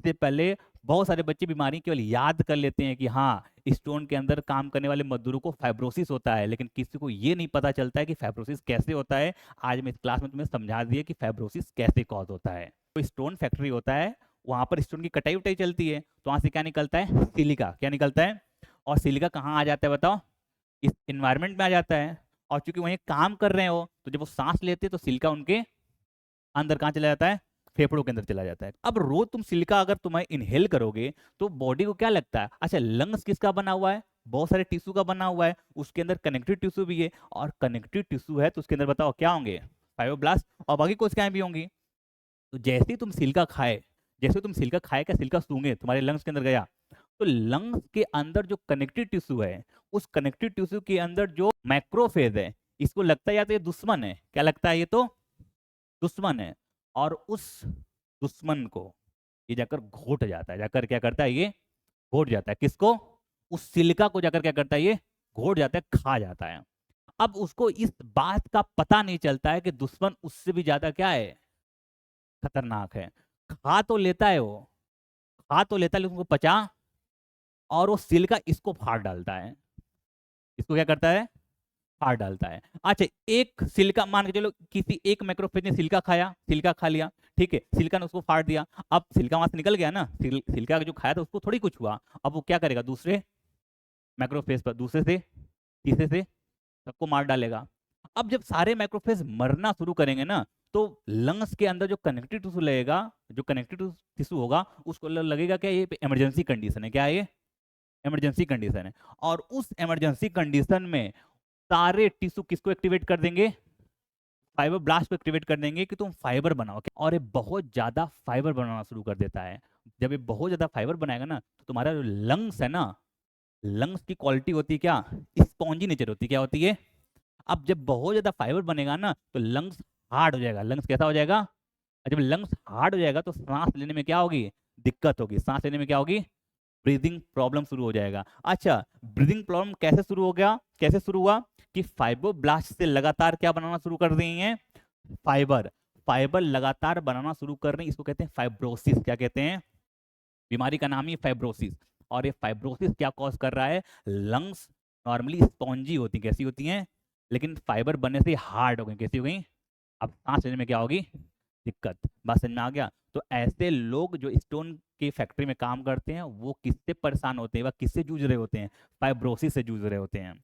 इससे पहले बहुत सारे बच्चे बीमारी केवल याद कर लेते हैं कि हाँ, स्टोन के अंदर काम करने वाले मजदूरों को फाइब्रोसिस होता है, लेकिन किसी को ये नहीं पता चलता है कि फाइब्रोसिस कैसे होता है। आज मैं इस क्लास में तुम्हें समझा दिया कि फाइब्रोसिस कैसे कॉज होता है। तो स्टोन फैक्ट्री होता है, वहां पर स्टोन की कटाई उटाई चलती है, तो वहां से क्या निकलता है? सिलिका। क्या निकलता है? और सिलिका कहाँ आ जाता है बताओ? इस इन्वायरमेंट में आ जाता है। और चूंकि वहीं काम कर रहे हो, तो जब वो सांस लेते हैं तो सिलिका उनके अंदर कहाँ चला जाता है? फेफड़ों के अंदर चला जाता है। अब रोज तुम सिलिका अगर तुम्हें इनहेल करोगे तो बॉडी को क्या लगता है? अच्छा, लंग्स किसका बना हुआ है? बहुत सारे टिश्यू का बना हुआ है, उसके अंदर कनेक्टिव टिश्यू भी है, और कनेक्टिव टिश्यू है तो उसके अंदर बताओ क्या होंगे? फाइब्रोब्लास्ट और बाकी कोशिकाएं भी होंगी। तो जैसे ही तुम सिल्का खाए, जैसे तुम सिल्का खाए, क्या सिल्का सूंघे तुम्हारे लंग्स के अंदर गया, तो लंग्स के अंदर जो कनेक्टिव टिश्यू है, उस कनेक्टिव टिश्यू के अंदर जो मैक्रोफेज है, इसको लगता है या तो ये दुश्मन है। क्या लगता है? ये तो दुश्मन है। और उस दुश्मन को ये जाकर घोट जाता है, जाकर क्या करता है? ये घोट जाता है। किसको? उस सिलिका को जाकर क्या करता है? ये घोट जाता है, खा जाता है। अब उसको इस बात का पता नहीं चलता है कि दुश्मन उससे भी ज्यादा क्या है? खतरनाक है। खा तो लेता है वो, खा तो लेता है, लेकिन उसको पचा, और वो सिल्का इसको फाड़ डालता है। इसको क्या करता है? फाड़ डालता है। अच्छा, एक सिल्का मान के चलो, किसी एक मैक्रोफेज ने सिल्का खाया, सिल्का खा लिया, ठीक है, सिल्का ने उसको फाड़ दिया। अब सिल्का वहां से निकल गया ना, सिल्का जो खाया था उसको थोड़ी कुछ हुआ। अब वो क्या करेगा? दूसरे मैक्रोफेज पर, दूसरे से, तीसरे से, सबको मार डालेगा। अब जब सारे मैक्रोफेज मरना शुरू करेंगे ना, तो लंग्स के अंदर जो कनेक्टिव टिश्यू लगेगा, जो कनेक्टिव टिश्यू होगा, उसको लगेगा क्या ये इमरजेंसी कंडीशन है। क्या है ये? इमरजेंसी कंडीशन है। और उस इमरजेंसी कंडीशन में सारे टिश्यू किसको एक्टिवेट कर देंगे? फाइबर ब्लास्ट को एक्टिवेट कर देंगे कि तुम फाइबर बनाओ। और ये बहुत ज्यादा फाइबर बनाना शुरू कर देता है। जब ये बहुत ज्यादा फाइबर बनाएगा ना, तो तुम्हारा जो लंग्स है ना, लंग्स की क्वालिटी होती है क्या? स्पॉन्जी नेचर होती है। क्या होती है? अब जब बहुत ज्यादा फाइबर बनेगा ना, तो लंग्स हार्ड हो जाएगा। लंग्स कैसा हो जाएगा? और जब लंग्स हार्ड हो जाएगा तो सांस लेने में क्या होगी? दिक्कत होगी। सांस लेने में क्या होगी? ब्रीदिंग प्रॉब्लम शुरू हो जाएगा। अच्छा, ब्रीदिंग प्रॉब्लम कैसे शुरू हो गया? कैसे शुरू हुआ? कि फाइब्रोब्लास्ट से लगातार क्या बनाना शुरू कर रही हैं? फाइबर। फाइबर लगातार बनाना शुरू कर रही हैं, इसको कहते हैं फाइब्रोसिस। क्या कहते हैं? बीमारी का नाम ही फाइब्रोसिस। और ये फाइब्रोसिस क्या कॉज कर रहा है? लंग्स नॉर्मली स्पॉन्जी होती, कैसी होती हैं, लेकिन फाइबर बनने से हार्ड हो गई। कैसी हो गई? अब सांस लेने में क्या होगी? दिक्कत। बात समझ में आ गया? तो ऐसे लोग जो स्टोन की फैक्ट्री में काम करते हैं, वो किससे परेशान होते हैं, वह किससे जूझ रहे होते हैं? फाइब्रोसिस से जूझ रहे होते हैं।